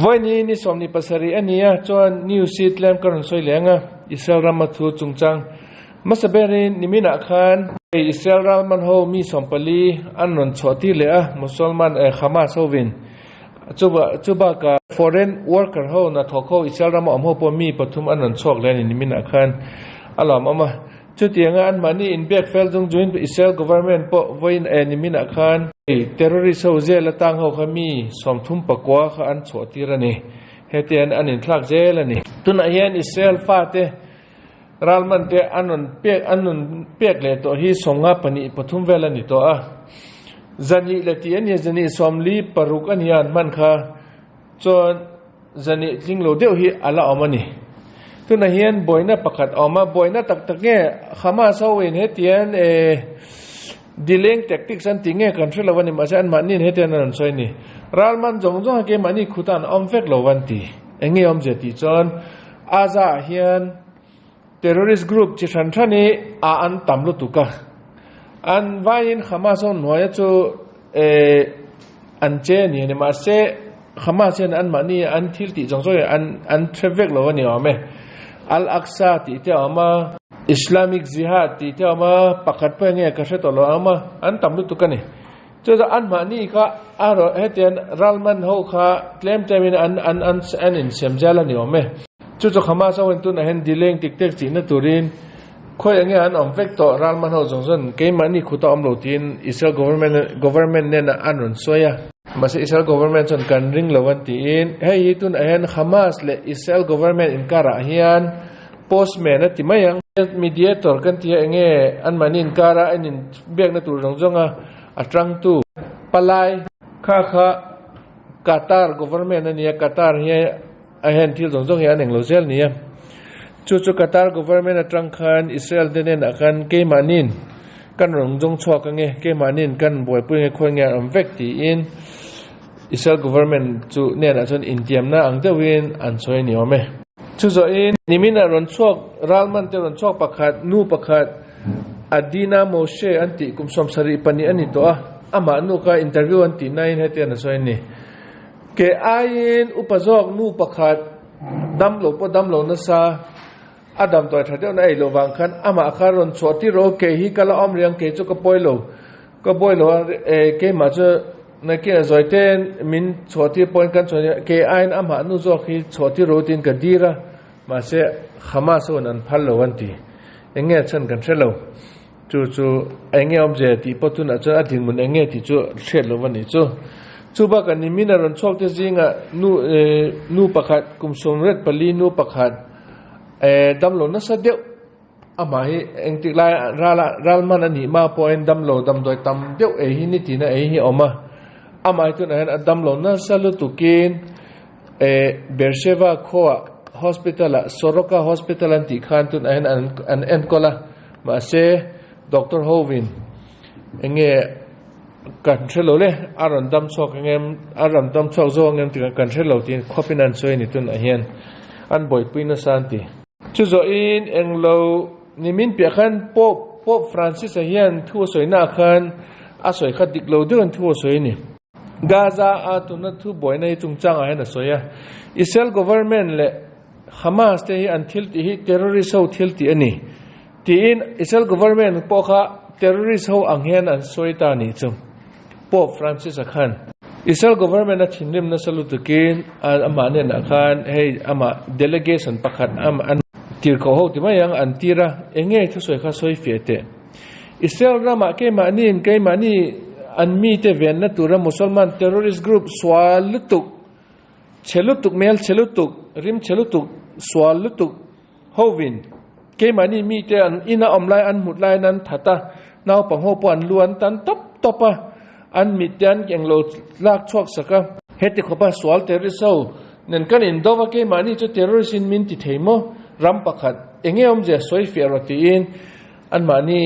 วันนี้นิสมนิปัสริอันนี้จวนนิวซีแลนด์ก็รันสวยเหลียงอิสราเอลมาทูจุงจังมาสเบรินนิมินาคานอิสราเอลมันโฮมีสมปลีอันนนชดที่เหลือมุสลิมฮามาสโฮวินจุบกับ foreign worker โฮนะทอโคอิสราเอลมาอมโฮปมีปฐุมอันนนชกเลยนิมินาคานอัลลอฮ์มาจุดยังอันมันนี่อินเบียกเฟลจงจุนอิสราเอล government ปะวันนิมินาคานterrorist เฮาเจลตั้งเฮาขมีสมทุมปะกว่าขอันชดที่ระนี่เฮตียนอันอินทลักเจลนี่ตุนอายันอิสราเอลฟาเตรัลมันเตอันนนเปียกเลยตัวฮีสงฆ์ปนิปฐุมเวลนี่ตัวจันยิเลตียนจันยิสมลีปรุกอันยันมันค่ะจนจันยิจิงโลเดียวฮีอัลลอฮ์มันนี่ตุนอายันบ่อยน่ะประกาศออกมาบ่อยน่ะตักเงี้ยขามาเสาเวนเฮตียนดีเลงแทคติกสันติเงี้ยกันช่วยเราวันนี้มาใช้อันมันนี่เฮตียนนั่นสวยนี่รัลมันจงเกี่ยมันนี่ขุตันอมเฟกเราวันที่เอ็งเงี้ยอมเจติจนอาซาเฮียนterrorist group ที่ฉันท่านี้อันตำลุตุกะอันว่ายินขมาส่งหน่วยจู่อันเจนี่เนี่ยมาเสขมาเช่นอันมันนี่อันทิลติจงส่วนอันเทรเวกเราวันนี้เอาไหมอัลอักซาที่เที่ยวมาอิสลามิกจิฮัดที่เที่ยวมาปักขัดเพื่อเงี้ยกษัตริย์ตัวเรามาอันตำลุตุกันนี่จู่อันมันนี่ก็อารมณ์เฮตียนรัลมันเขาค่ะเคลมใจเป็นอันอินเสียมเจลันนี่เอาไหมจู่ขมาสวันตุนเห็นดีเลงติกเต็กจีนตุรินค่อยอย่างเงี้ยอันอมเฟกต์รัลมันเขาจงส่วนเกี่ยมันนี่ขุดอมโลตินอิสราเอล government เนี่ยนะอันรุนสวยมาสิอิสราเอล government ส่วนการริงละวันที่อินเฮ้ยตุนเห็นขมาสและอิสราเอล government อินการะเฮียน postman นั่นที่ไม่ยัง mediator กันที่อย่างเงี้ยอันมันอินการะอันนี้เบียกนั่นตัวจงส่งอัตรังตูปลายข้ากาตาร์ government นั่นเนี่ยกาตาร์เฮียไอ้เห็นที่ตรงส่งอย่างหนึ่งโลเซลเนี่ยจู่กาตาร์ government ตรังคันอิสราเอลเนี่ยนักการเกมานินกันหลงจงชอกกันเงี้ยเกมานินกันบ่อยปุ่นเงี้ยคนเงี้ยอันเวกตีอินอิสราเอล government จู่เนี่ยนะส่วนอินเดียมนะอังเดวินอันสวยนี่ว่าไหมจู่ส่วนอินนิมินารันชอกรัลมันเตรันชอกประคัดนูประคัดอดีนาโมเชอันติกุมสมสรีปนิอันนี้ตัวอามานูก็อินเตอร์วิวอันตินายให้เตียนสวยนี่เกอายินอุปสรรคนูประคัดดำหลบดำหลบนั่นซาอาดัมตัวทัดเดียวในโลวังคันอามาคารอนสวดที่โรเกฮิกะละอมเรียงเกจุกบอยโลเกมาจะในเกจอยเตนมินสวดที่ปอยกันสวดเกอายินอามานุจอกฮิสวดที่โรตินกันดีระมาเสขมาส่วนอันพันโลวันที่เองเงี้ยฉันกันเชลโลจู่เองเงี้ยอมเจติปตุนัจอดินมุนเองเงี้ยที่จู่เชลโลวันนี้จู่บ้ากันนิมินารันชอบที่จริงนูประคัดกุมสมเร็จปลีนูประคัดดำโลนัสเดียวอามาให้เองติลายรัลมันอันนี้มาพอเองดำโลดำโดยตำเดียวหินิตินะหิออกมาอามาให้ตัวนั้นดำโลนัสลุตุกินเบอร์เชวาโคอา hospital โซโรกา hospital อันที่ขันตัวนั้นอันเอ็นโคลามาเซดร. โฮวินเองกันเชลโลเลยอารมณ์ดำชอกเงี้ยอารมณ์ดำชอกโซ่เงี้ยถึงกันเชลโลที่ข้อพินันสวยนี่ตุนอาเฮียนอันบ่อยปีนสันติจู่โจอินเองเรานิมินเปียขันป๊อบฟรานซิสอาเฮียนทั่วสวยหน้าขันอาศัยขัดดิกเราเดินทั่วสวยนี่กาซาอาตุนัททั่วบ่อยในจุงจังอาเฮียนสวยอิสราเอล government และฮามาสเตย์อันทิลตีterrorist เขาทิลตีอันนี้ที่อินอิสราเอล government พวกเขา terrorist เขาอังเฮียนอันสวยตานี่จุงป๊อบฟรานซิสอาขันอิสราเอล government นั้นทิ้งริมนัสลุตุกินอามาเนี่ยนักการให้อามา delegation ประคัดอันที่เขาเขาที่ไม่ยังอันที่ระเองเงี้ยที่สวยข้าสวยเฟียเตอิสราเอลรามาเกมานี่อันมีเตเวนนัตัวระมุสลิม terrorist group สวาลุตุกเชลุตุกเมลเชลุตุกริมเชลุตุกสวาลุตุกโฮวินเกมานี่มีเตอันอินาอมไลอันหมุดไลนั้นทัตตาน่าปังโฮปอันล้วนตันตบอันมิดยันยังโลลากชวกสักเฮติขบสวาลเทอร์ริสเอานั่นกันอินโดวาเกมานี่จะเทอร์ริสินมินติเทโมรัมปักขัดเองเงี้ยอมจะสวยเฟียรตีอินอันมานี่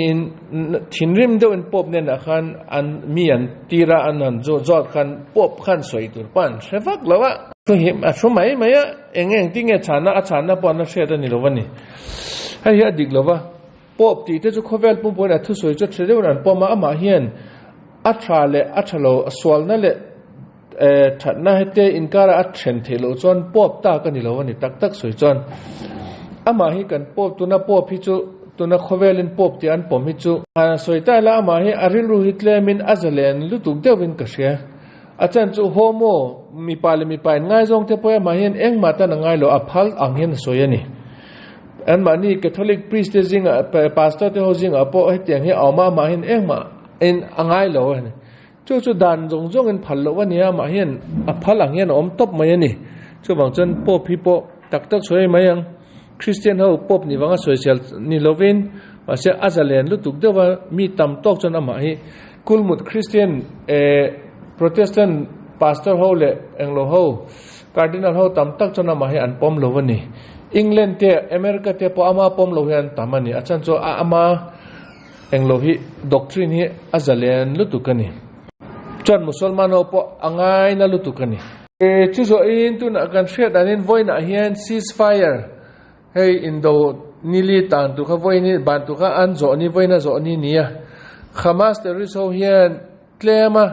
ทินริมเดินปอบเนี่ยนะขันอันมีอันตีระอันนั้นจอดขันปอบขันสวยตัวปันเชฟักแล้ววะตัวเห็นสมัยไหมอะเองที่เงี้ยชานะปอนนักเชื่อตัวนี้แล้ววันนี้ให้ยาดิกแล้ววะปอบตีที่จะข้อเวลปุ่มปนทุสวยจะเชื่อได้วันนั้นปอมาอามาเฮียนอัตราเลอัตราโลสวลนั่นแหละ thật na hết in cara at trend thế lộ chọn pop ta cái này lâu này tak soi chọn ama hi kan pop tu na pop hi chu tu na khovelin pop ti an pom hi chu soi ta la ama hi aril ru hitle min azalen lu tuk dewin ka sia achan chu homo mi pain ngai jong te poya ma hian eng mata na ngai lo aphal anghen soyani an mani catholic priest jing pastor te hojing apo hetiang he awma ma hian eng ma in angai lo ani chu dan jong in phal lo wania ma hian aphal anghen om top mai ani chu bang chen pop hi po tak soi mai ang christian ho pop ni wanga social ni lovin ma se azalen lu tuk dewa mi tam tok chon ama hi kulmut christian protestant pastor ho le englo ho cardinal ho tam tak chona ma he an pom lo wani england te america te po ama pom lo hian tamani achan cho ama englo hi doctrine hi azalen lutukani chon musulman ho po angai na lutukani chu zo in tu na kan threat anin voina hian ceasefire hey indo nili tan tu kha voini ban tu kha an zo ni voina zo ni nia hamas terrorist ho hian klema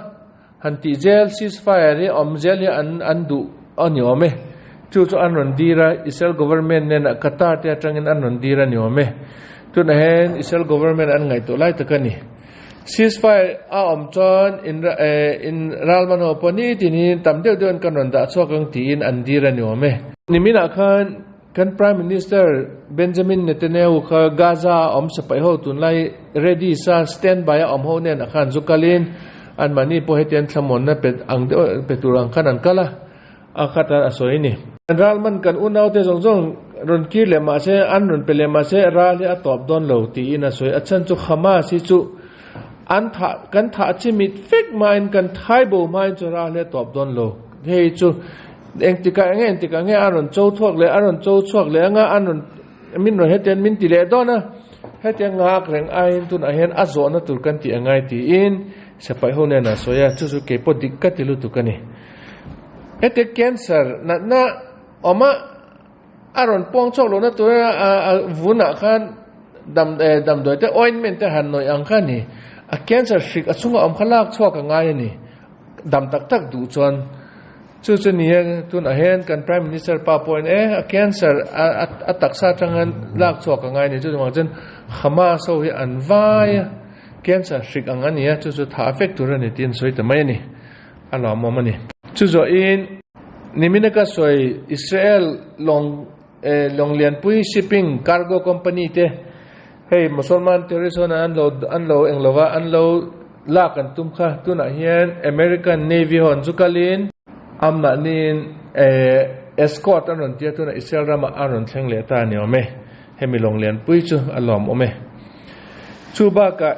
hanti jail ceasefire ri omjel hi an du aniome chu an rondira israel government ne na qatar te atangin an rondira niome tu na hen israel government an ngai to lai takani ceasefire a omchon in ralman ho poni tini tamdeu don kan ronda chokang tin an dira niome nimina khan kan prime minister benjamin netanyahu kha gaza om sapai ho tun lai ready sa standby om ho ne na khan zukalin an mani po hetian thamon na peturang khan an kala akhata asoini ralman kan unau te jongjong ron ki le ma se an ron pele ma se rali atop don lo ti ina soi achan chu khama si chu an tha kan tha chimit fake mind kan thaibo mind chu rali top don lo hei chu engtika nge aron chou thuak le anga anon min ro heten min ti le dona heten ngak reng ain tun a hen azo na tur kan ti angai ti in sapai ho ne na soya chu ke po dikkat lu tu kani ete cancer na oma aron pong chok lo na tu vuna khan dam doi te ointment te han noi ang khani a cancer shik achunga om khalak chok angai ni dam tak du chon chu ni tun a hen kan prime minister pa point a cancer a taksa changan lak chok angai ni chu ma chen khama so hi an vai cancer shik angania chu tha affect tur ni tin soi ta mai ni ala mo mani chu zo in nimina ka soi israel long lian pui shipping cargo company te hey musulman terrorist an lo englowa an lo la kan tum kha tuna hian american navy hon zukalin amna nin escort anon tia tuna israel rama anon thleng le ta ni ome hemi long lian pui chu alom ome chuba ka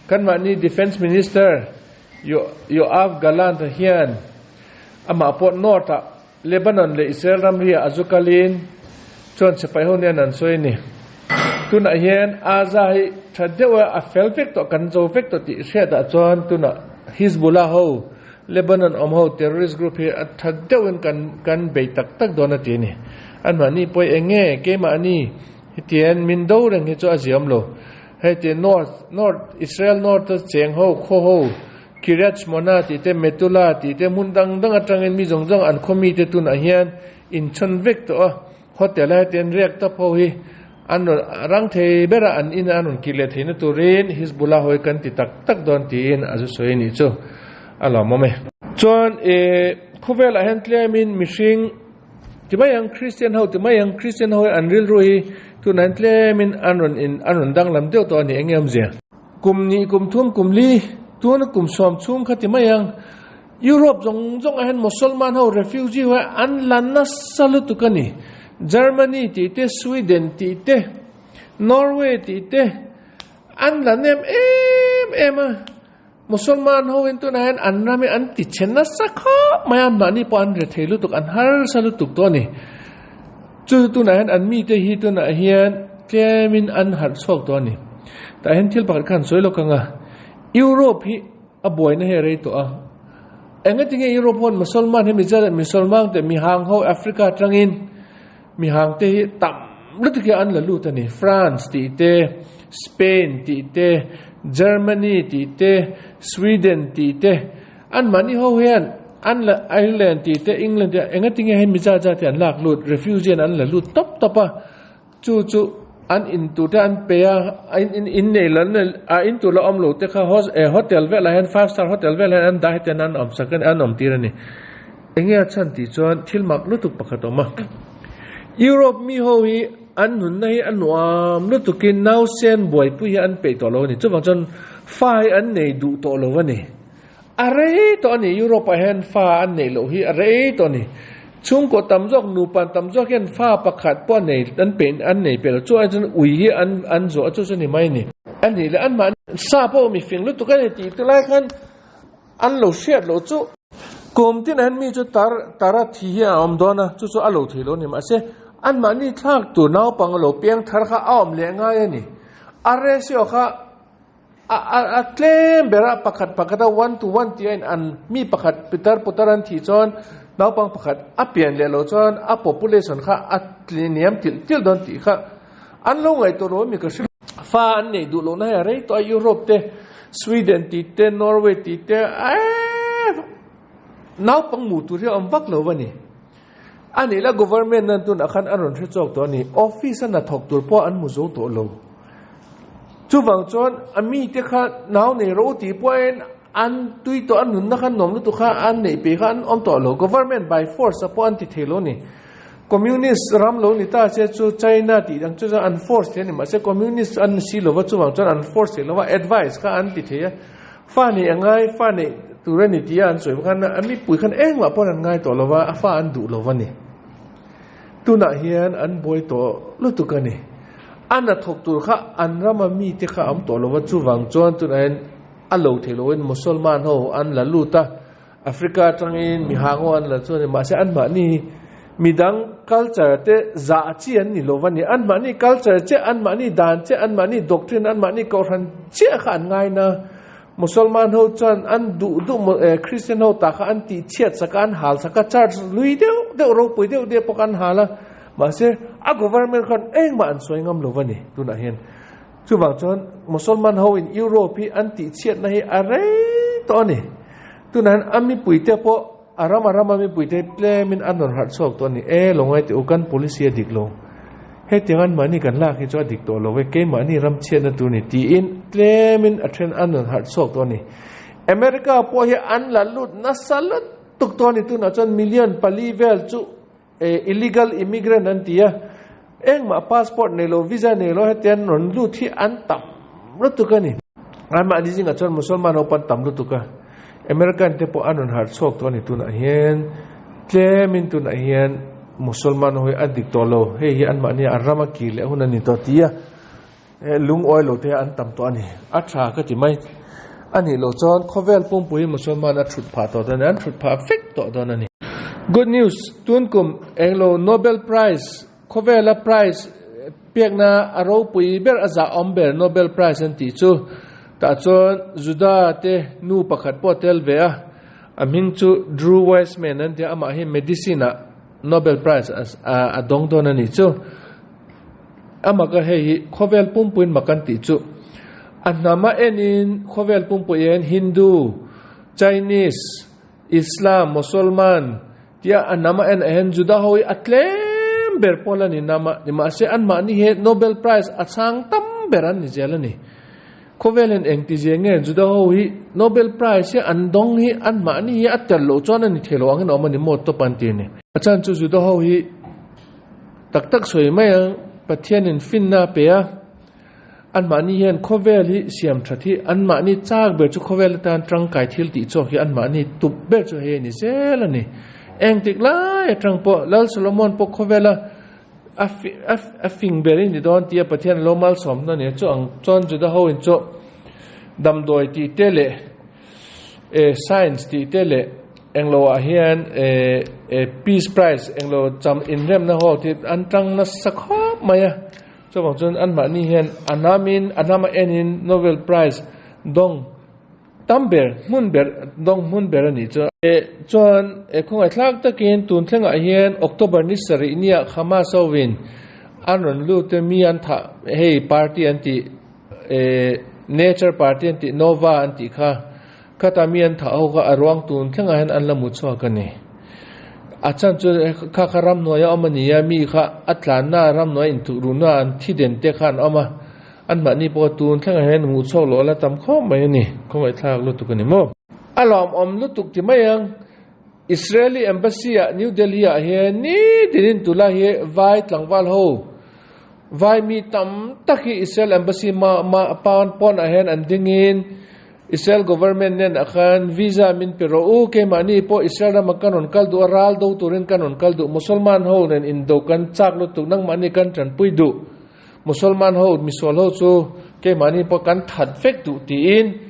kan mani defense minister Yoav Gallant hian ama pot north Lebanon le Israel ramria azukalin chon sepai ho ne nan soini tuna hian azai thadewa a felfek to kan zo fek to ti sheda chon tuna Hezbollah ho Lebanon ho terrorist group hi thadewin kan be tak donati ni anmani poi enge ke ma ni hitian min do reng hi cho aziam lo hete north Israel north cheng ho kho ho Kiryat Shmona ti te Metula ti te mundang atangin mi jongjong an khomi te tun a hian in chon vek to hotel ha ten rek ta pho hi an rang the bera an in anon kile theina turin Hezbollah hoi kan ti tak don ti in azu soi ni chu ala mome chon khovel a hen tlemin mishing ti mayang Christian ho an ril roi tu nan tlemin anon dang lam deu to ni engem zia kum thum kum li tuan kum som chung khati mayang Europe jong ahen musulman ho refugee ho an lanna salu tukani Germany ti te Sweden ti te Norway ti te an lanem em musulman ho in tu na hen an rami an ti chenna sakha mayan mani pan re thelu tuk an har salu tuk to ni chu tu na hen an mi te hi tu na hian kemin an har chok to ni ta hen thil pakhat khan soilo kanga Europe hi aboy na he to a engating Europe hon musulman he musulman te mi hang ho Africa trangin mi hang te hi tam lut ke an la lut ani France ti te Spain ti te Germany ti te Sweden ti te อันมันนี่เขาเห็นอันละไอร์แลนด์ที่แต่อังกฤษเองก็ทิ้งให้มิจฉาที่อันหลักลุด refugee อันละลุดตบอ่ะจู่อันอินตัวที่อันเปียอินเนี่ยละเนี่ยอินตัวละอมลุดแต่เขาโฮเทลเวลาเห็น 5 star โฮเทลเวลาอันได้แต่นั้นอมสักกันอันอมตีระนี่เองก็ฉันที่จวนทิลมักลุตุกปะขัดออกมายุโรปมีเขาฮีอันหุ่นในอันวามลุตุกินน่าเส้นบ่อยปุยอันเปิดตัวเราเนี่ยจู่บางจนไฟอันเนี่ยดูตัวเราวะเนี่ยอะไรตัวนี้ยุโรปเห็นฟ้าอันนี้โลหิอะไรตัวนี้ช่วงก็ตำจอกนูปันตำจอกเห็นฟ้าประคัดป้อนนี้อันเป็นอันนี้เป็นแล้วช่วยจนอุยอันจ่อช่วยนี่ไม่นี่อันนี้แล้วอันมันซาโปมีฟิงลุตุกันตีตัวแรกกันอันโลเชียดโลจู่กลุ่มที่นั้นมีจุดตาระที่อมดอนะจู่อันโลที่โลนี่มาเสอันมันนี่ทักตัวน้าปังโลเปียงทาร์ข้าอ้อมเลี้ยงง่ายนี่อะไรเสียข้าเคลมเบระประคัดวันตัววันที่อันมีประคัดปิตาร์ปุตารันที่จอนน้าปังประคัดเปลี่ยนเลโลจอนpopulation ข้าเนียมทิลดอนที่ข้าอันลงไอตัวโน้มีกระชิบฟ้าอันนี้ดูลงนะอะไรตัวยุโรปเตสวีเดนที่เตนอร์เวย์ที่เตน้าปังหมู่ตัวเรียกวักเลวนี่อันนี้แล้ว government นั่นตัวนักขันอารมณ์ที่จอกตัวนี้ office นั่นถกตัวพ่ออันมุโซตัวโลจู่บางจวนอามีเด็กข้าหนาวในรู้ที่ป่วยอันตุยตัวอันหนุนนักขนมลุตุข้าอันในปีข้าอันอมต่อโล government by force พออันติเทโลนี่ communist รำโลนี่ตาเชื่อจู่ใจน่าตีดังจู่จะ unforced เนี่ยมาเชื่อ communist อันสิโลว่าจู่บางจวน unforced เลยว่า advice ข้าอันติเทียฟ้านี่ยังไงฟ้านี่ตัวเรนิตีอันสวยพวกนั้นอันมีปุ๋ยขันเองว่าพอนั้นไงตัวเราว่าฟ้าอันดุเราวันนี้ตัวน่ะเฮียนอันบอยตัวลุตุกันนี่อันนั้นถกตัวข้าอันเรามามีที่ข้าอมตัวเราว่าจู่วังจวนตัวนั้นอันเราเทโลนมุสลิมเขาอันละลูตาแอฟริกาตรังอินมีหางอันละจวนมาเสียอันมานี่มีดัง culture เตจ่าจีอันนี่โลวันนี้อันมานี่ culture เจอันมานี่ด่านเจอันมานี่ doctrine อันมานี่กอรันเจข้าอันง่ายนะมุสลิมเขาจวนอันดูคริสเตียนเขาตาข้าอันตีเชียดสักอันหาลสักชาร์ลุยเดียวเราปุยเดียวปกันหาละมาเสียอากูว่ามันคนเองมาอันสวยงามโลวันนี้ดูน่าเห็นจู่บางจวนมุสลิมเขาในยุโรปอันตีเชียดในอะไรตัวนี้ตัวนั้นอามีปุยเดียวพออารามมีปุยเดียวเปล่ามินอันนนหัดสอกตัวนี้ลงไว้ที่อุกัน police ดิกลงเฮ้ยที่งั้นมันนี่กันลากให้จอดิกตัวเราไว้เกี่ยมันนี่รำเชียนตัวนี้ที่อินเปล่ามินอัตเทนอันนนหัดสอกตัวนี้อเมริกาพอเฮอันละลุดนัสลัดตุกตัวนี้ตัวนั้นจนมิลลิอนปาลีเวลจู่illegal immigrant นั่นที่มา passport เนี่ยเราวีซ่าเนี่ยเราให้เตียนนลุที่อันต่ำรู้ตัวกันนี่อันมาดีจริงอ่ะจนมุสลิมเราปันต่ำรู้ตัวกันอเมริกันเทปอันนั้นหาสอกตัวนี้ตัวนั้นเห็นเจมินตัวนั้นเห็นมุสลิมเราให้อดีตตัวเราเฮ้ยอันมาเนี่ยอารามากิเลหุ่นนี่ตัวที่ลุงออยเราเทียอันต่ำตัวนี้อัตราก็จะไม่อันนี้เราจอนข้อเวลปุ่มปุยมุสลิมอันชุดผ่าตัวนั้นชุดผ่าฟิกตัวนั้นนี่Good news ตุนกุมเองโล Nobel Prize เขาเวลา prize เปียกนาอารมณ์ปุยเบอร์อาจจะอมเบอร์ Nobel Prize อันที่จู่แต่จนจุดาเตนูประคัดปอเทลเวียอามิงจู่ Drew Weissman นั่นที่อามาให้ medicine Nobel Prize อาดงตัวนั้นนี่จู่อามาก็ให้เขาเวลปุ่มปุยมากันที่จู่อันนั้นมาเอ็นินเขาเวลปุ่มปุยเอ็น Hindu Chinese Islam มุสลิมที่อันนั้นมาเอ็นจุดาหอยอัตเลมเบอร์พอลนี่นามาเสียอันมานี่เหตุ Nobel Prize อัดสังตั้มเบอร์อันนี่เจริญนี่เขาเวลเองที่เจงเงินจุดาหอย Nobel Prize เสียอันดงนี่อันมานี่อัดเจริญจวนนี่เทลวังนี่ออกมานี่หมดตัวปันตีนี่อาจารย์จุดาหอยตักสวยไหมประเทศนินฟินนาเปียอันมานี่เห็นเขาเวลเสียมชัดที่อันมานี่จากเบอร์จุเขาเวลตานตรังไก่ทิลติโจกอันมานี่ตุบเบอร์จุเฮนี่เจริญนี่เองติดไล่ตรังปอแล้วโซโลมอนปกเขาเวลฟิงเบอร์นี่โดนที่ประเทศโลมาลสมนั่นเนี่ยจอนจุดาเขาเห็นจดำโดยที่เตเลscience ที่เตเลเองโลอาเฮียนpeace prize เองโลจำอินเรมนะฮะที่อันตรังนัสสักข้อมาอ่ะจนบอกจนอันมานี่เห็นอันนามาเอ็นิน Nobel Prize ดงตั้มเบอร์มุนเบอร์ดงมุนเบอร์นี่จนคงไอ้ทักตะกินตุนเท่งไอเฮียนออกตุเบอร์นิสรีเนี่ยขมาสวินอันนั้นรู้แต่มีอันท่าเฮ้ย party อันที่nature party อันที่ Nova อันที่ค่ะ katamian thao ka arwang tun thlanga hen an lamu chaw ka ni achan chu kha ram noya amania mi kha atlana ram noi in tu runa an thiden te khan ama an ma ni po tun thlanga hen ngu chaw lo la tam kho mai ni khomai thak lu tu ka ni mo alom om lu tuk ti mayang Israeli embassy at New Delhi he ni dinin tula he vai tlangwal ho vai mi tam taki Israel embassy ma pan pon ahen an dingin Israel government nen akhan visa min pero o ke mani po Israel makanon kaldu aral do turin kanon kaldu musulman ho nen indo kan chak lu tuk nang mani kan tran puidu musulman ho misol ho chu ke mani po kan that fek tu ti in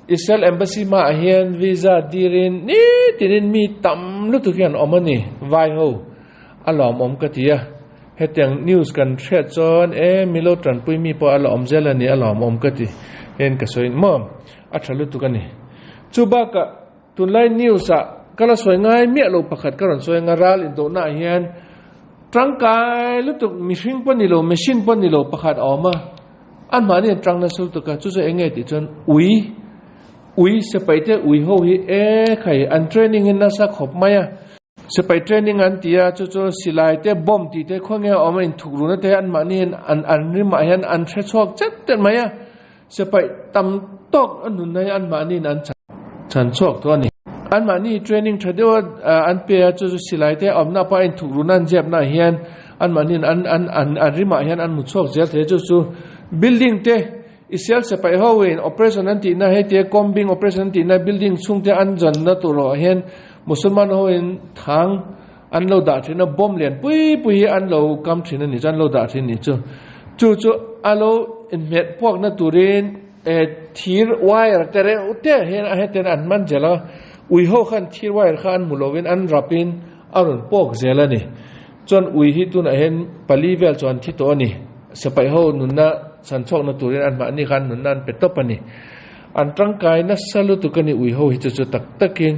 Israel embassy ma hian visa dirin ni tinin mi tam lu tu hian omani vai ho alom om katia hetang news kan thread chon milo tran pui mi po alom zelani alom om kati hen ka soin mom athalu tu kani chuba ka tunlai news a kala soi ngai mi lo pakhat karon soi ngaral in do na hian trangkai lu tu mihring pani lo machine pani lo pakhat awma an mani trang na sul tu ka chu enge ti chon ui se paite ui ho hi khai an training in na sa khop maya se pai training an tia chu silai te bom ti te khonge oma in thukru na te an mani an ri ma hian an thre chok chat te maya se pai tam tok anun nai an mani an chan chok to ni an mani training thade an pe chu silai te omna pa in thukru nan jep na hian an mani an ri ma hian an mu chok zel the chu building te Israel se pai hoin operation anti na hete combing operation anti na building chungte an jan na to ro hen musulman hoin thang an lo da thina bom len pui an lo kam thina ni jan lo da thin ni chu alo in met pok na turin thir wire tere ute hen a heten an man jela ui ho khan thir wire khan mulovin an rapin arun pok zela ni chon ui hi tun a hen palivel chon thi to ni se pai ho nunna san chok na turin an ma ni khan nun nan petop ani an tangkai na salu tu kani ui ho hi chu tak takin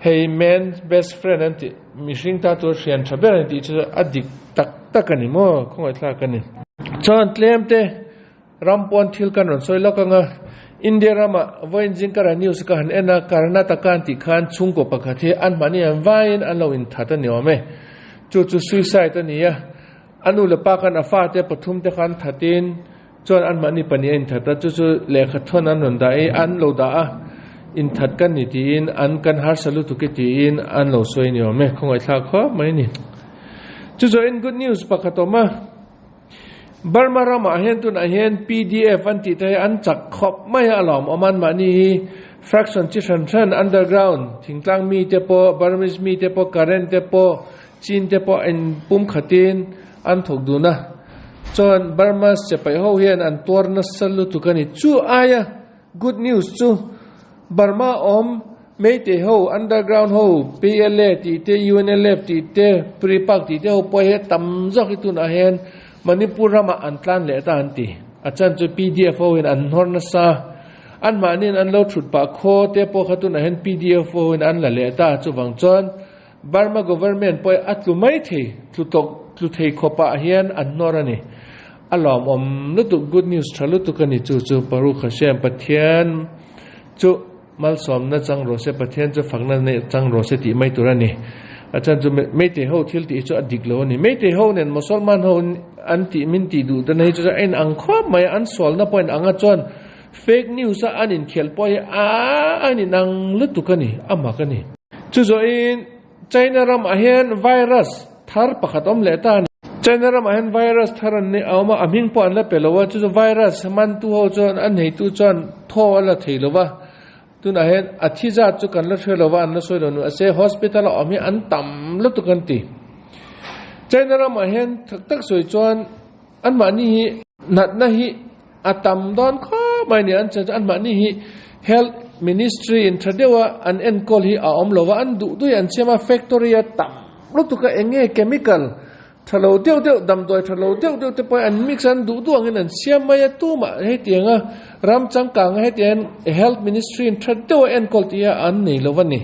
hey man best friend anti mishing ta to rian thaber anti chu adik tak takani mo khoi thla kani chon tlem te rampon thil kan ron soi lokanga India rama voin jingkara news ka han ena karnataka anti khan chungko pakhathe an mani an vain an lo in thata ni ome chu suicide ani ya anu le pakan afa te pathum te khan thatin chon an mani pani in thata chu lekha thon an ron dai an lo da a in that kan ni tin an kan har salu tu ke tin an lo soi ni ome khongai thla kho mai ni chu in good news pakhatoma Burma rama hen tun a hen PDF an ti te an chak khop mai alom oman mani fraction chi than underground thingtlang mi te po Burmese mi te po current te po chin te po en pum khatin an thok du na chon Burma se pai ho hian an tor na salu tu kani chu aya good news chu Burma meite ho underground ho PLA ti te UNLF ti te Pripak ti te ho po he tam zok tu na hen Manipur rama an tlan le ta anti achan chu PDF ho in an hor na sa an manin an lo thut pa kho te po khatu na hen PDF ho in an la le ta chu wang chon Burma government poi atlu mai the tlu thei khopa hian an norani alom lutu good news thalu tu kani chu paru khasem pathian chu mal som na chang ro se pathian chu phangna ne chang ro se ti mai turani achan chu meite ho thil ti chu adik lo ni meite ho nen musulman ho an ti min ti du dan hi chu en ang kho mai an sol na point anga chon fake news a anin khel poi ani nang lutu kani ama kani chu in China ram ahen virus thar pakhatom le ta China ram ahen virus tharan ni awma aming pon la pelowa chu virus man tu ho chon an nei tu chon tho la theilowa tun ahen athija chu kan la theilowa an la soilo nu ase hospital ami an tam lu tu kan ti China ram ahen tak soi chon an mani hi nat na hi atam don kho mai ni an chan an mani hi health ministry in tradewa an encol hi aom lova an du an chema factory tam lutu ka enge chemical thalo deu dam doi thalo deu te poi an mix an du ang an siama ya tu ma he tianga ram chang kang he tian health ministry in tradewa encol tia an nei lova ni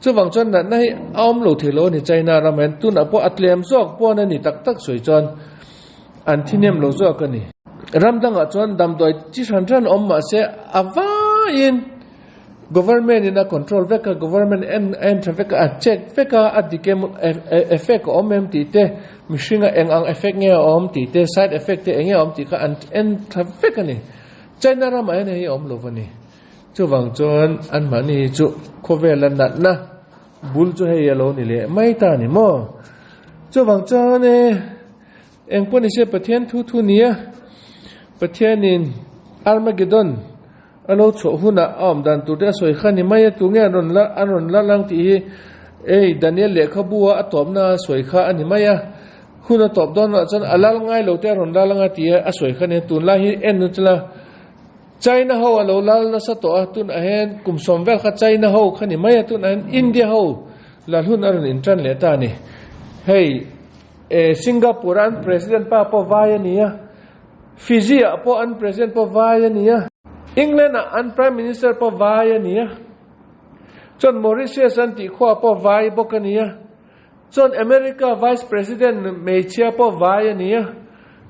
chu wang chon na nai aom lo thelo ni China ramen tu na po atlem zok po na ni tak soi chon an thinem lo zok ani ram dang a chon dam doi chi than om ma se awa in government in a control veka government and veka a check veka a dikem effect om ti te mishinga ang effect nge om ti te side effect te nge om ti ka an veka ni China ra mai nei om lovani chu wang chon an mani chu khovelan na bul chu he yelo ni le mai ta ni mo chu wang chon ne eng poni se pathian thu nia pathian in Armageddon alo cho huna am dan tu da soi khani mai tu nge aron la lang ti Daniel le khabua atom na soi kha ani maya huna top don na chan alal ngai lo te ron la langa ti a soi khani tu la hi en nu chla China ho alo lal na sa to atun ahen kum somvel kha China ho khani maya tun an India ho la hun aron intran le ta ni hey Singapore an president pa po vaya niya Fiji po an president po vaya niya England an prime minister po vaya niya John Mauritius an ti khwa po vaya boka niya John America vice president Mechia po vaya niya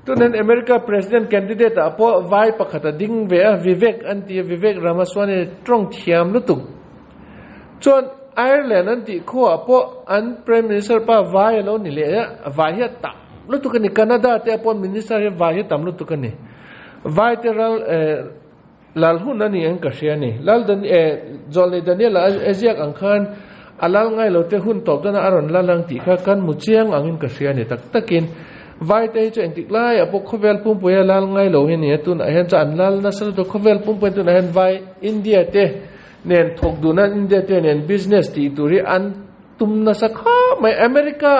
tunan America president candidate po vaya pakhata ding ve Vivek anti Vivek Ramaswamy trong thiam lutuk John Ireland an ti khwa po an prime minister pa vaya lo ni le vaya ta lutuk ni Canada te po minister vaya tam lutuk ni vaya te lal hun ani ang kasya ni lal dan jolne Daniel aziak angkhan alal ngai lo te hun top dana aron lalang ti kha kan muchiang angin kasya ni tak takin vai te chu engtik lai apo khovel pum poya lal ngai lo hin ni tun a hen chan lal na sal to khovel pum pen tun a hen vai India te nen thok du na India te nen business ti turi an tum na sa kha mai America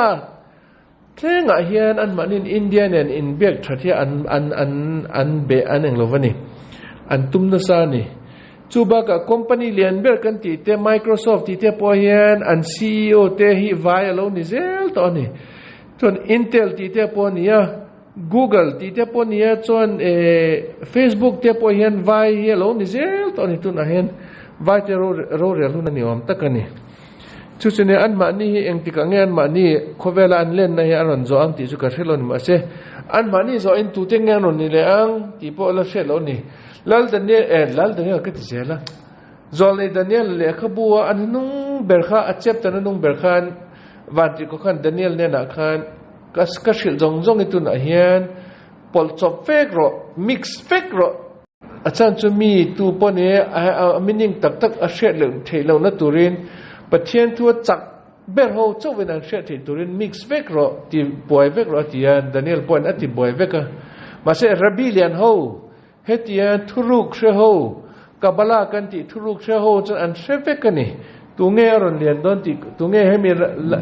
tlenga hian an manin India nen in bek thatia an be an eng lovani an tum na sa ni chuba ka company lian ber kan ti te Microsoft ti te po hian an CEO te hi vai alo ni zel to ni chon Intel ti te po nia Google ti te po nia chon Facebook te po hian vai hi alo ni zel to ni tun a hen vai te ro re lu na ni om takani chu chune an ma ni hi eng ti ka ngen ma ni khovela an len na hi aron zo ang ti chu ka thelon ma se an ma ni zo in tu te ngen non ni le ang ti po la shelo ni lal Daniel ka ti zela zol Daniel le khabua an nung berkha a chapter na nung berkhan van ti ko khan Daniel ne na khan ka shil jong itun a hian pol chop fek ro mix fek ro achan chu mi tu po ne a meaning tak a shet le thelo na turin pathian tu chak ber ho chowin an shet thei turin mix fek ro ti boy fek ro ti Daniel point ati boy veka ma se rebellion ho hetia thuruk she ho kabala kan ti thuruk she ho chan an shevek ani tunge aron lian don ti tunge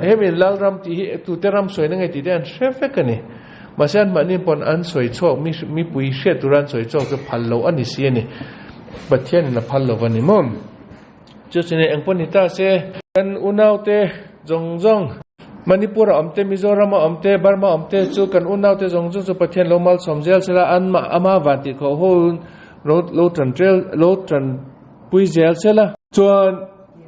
hemi lalram ti tu teram soi na ngai ti den shevek ani masan mani pon an soi chok mi pui she turan soi chok to phallo ani si ani pathian na phallo ani mom chu chine engpon hita se kan unaute jongjong Manipur amte Mizoram amte Burma amte chu kan unaute jongjong chu pathian lomal somjel sela an ma ama vanti ko ho lo tran pui zel sela chuan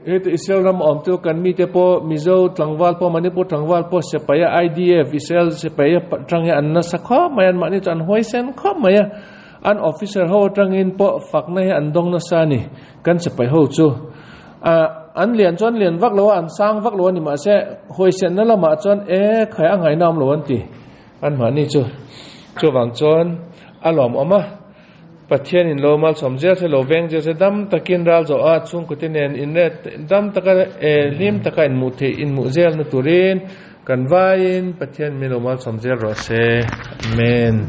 het Israel ram amte kan mi te po Mizo Tlangwal po Manipur Tlangwal po sepaya IDF Israel sepaya trangya anna sakha mayan mani chan hoisen kha maya an officer ho trangin po fakna he andong na sani kan sepai ho chu an lian chon lian vak lo an sang vak lo ni ma se hoi sen na lama chon khai angai nam lo an ti an ma ni chu wang chon alom ama pathian in lo mal somjel se lo veng je se dam takin ral zo a chung kutinen in net dam taka lim taka in mu the in mu zel na turin kan vain pathian mi lo mal somjel ro se amen